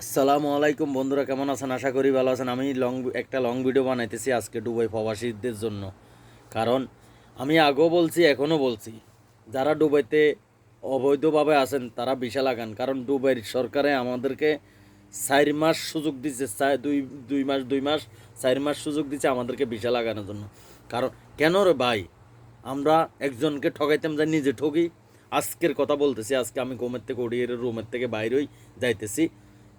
আসসালামু আলাইকুম বন্ধুরা, কেমন আছেন? আশা করি ভালো আছেন। আমি একটা লং ভিডিও বানাইতেছি আজকে দুবাই প্রবাসীদের জন্য। কারণ আমি আগেও বলছি, এখনও বলছি, যারা দুবাইতে অবৈধভাবে আছেন তারা ভিসা লাগান। কারণ দুবাইয়ের সরকারে আমাদেরকে 4 মাস সুযোগ দিচ্ছে, দুই মাস 4 মাস সুযোগ দিচ্ছে আমাদেরকে ভিসা লাগানোর জন্য। কারণ কেন রে ভাই, আমরা একজনকে ঠকাইতাম যাই, নিজে ঠকি। আজকের কথা বলতেছি, আজকে আমি ঘুমের থেকে উঠিয়ে রুমের থেকে বাইরেই যাইতেছি,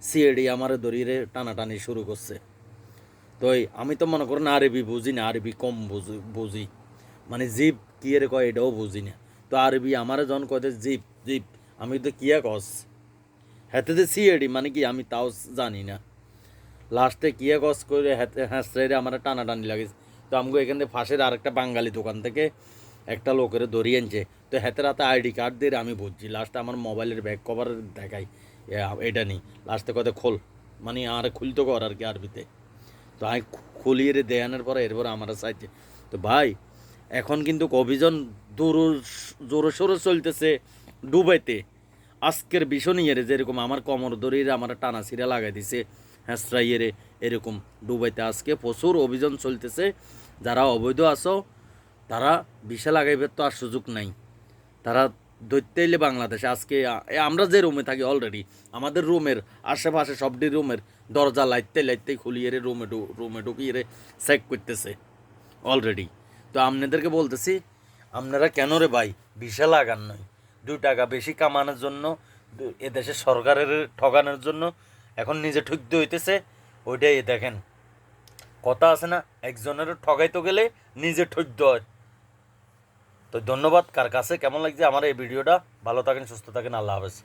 সিএডি আমারে দড়িয়ে টানাটানি শুরু করছে। তো আমি তো মনে করেন আরবি বুঝি না, আরবি কম বুঝি, মানে জিপ কি এর কয় এটাও বুঝি না। তো আরবি আমারে যখন কয় জিপ জিপ, আমি তো কিয়া কস হাতে যে সিএডি মানে কি আমি তাও জানি না। লাস্টে কিয়া কস করে হাতে হ্যাঁচড়ে আমার টানাটানি লাগেছে। তো আমাকে এখান থেকে ফাঁসের আরেকটা বাঙালি দোকান থেকে একটা লোকের ধরিয়ে আনছে। তো হাতে রাতে আইডি কার্ড দিয়ে আমি বুঝছি। লাস্টে আমার মোবাইলের ব্যাক কভার দেখাই এটা নেই। লাস্টে কথা খোল, মানে আর খুলতে কর আর কি আরবিতে। তো আমি খুলিয়ে দেয়ানোর পরে এরপর আমার চাইছে। তো ভাই এখন কিন্তু অভিযান জোরে সোরে চলতেছে দুবাইতে। আজকের ভীষণ ইয়েরে যেরকম আমার কমর দড়িয়ে আমার টানা ছিঁড়া লাগাই দিছে হ্যাঁসরা ইয়েরে, এরকম দুবাইতে আজকে প্রচুর অভিযান চলতেছে। যারা অবৈধ আছো তারা ভিসা লাগাইবার তো আর সুযোগ নাই। তারা ধরতে এলে বাংলাদেশে আজকে আমরা যে রুমে থাকি অলরেডি আমাদের রুমের আশেপাশে সবটি রুমের দরজা লাইতে লাইতে খুলিয়ে রুমে ঢুকিয়ে চেক করতেছে অলরেডি। তো আপনাদেরকে বলতেছি, আপনারা কেন রে ভাই ভিসা লাগান নয়? 2 টাকা বেশি কামানোর জন্য, এদেশের সরকারের ঠকানোর জন্য এখন নিজে ঠকতে হইতেছে। ওইটাই দেখেন, কথা আছে না, একজনের ঠকাইতে গেলে নিজে ঠকতে হয়। তো ধন্যবাদ। কার কাছে কেমন লাগছে আমার এই ভিডিওটা? ভালো থাকেন, সুস্থ থাকেন, আল্লাহ হাফেজ।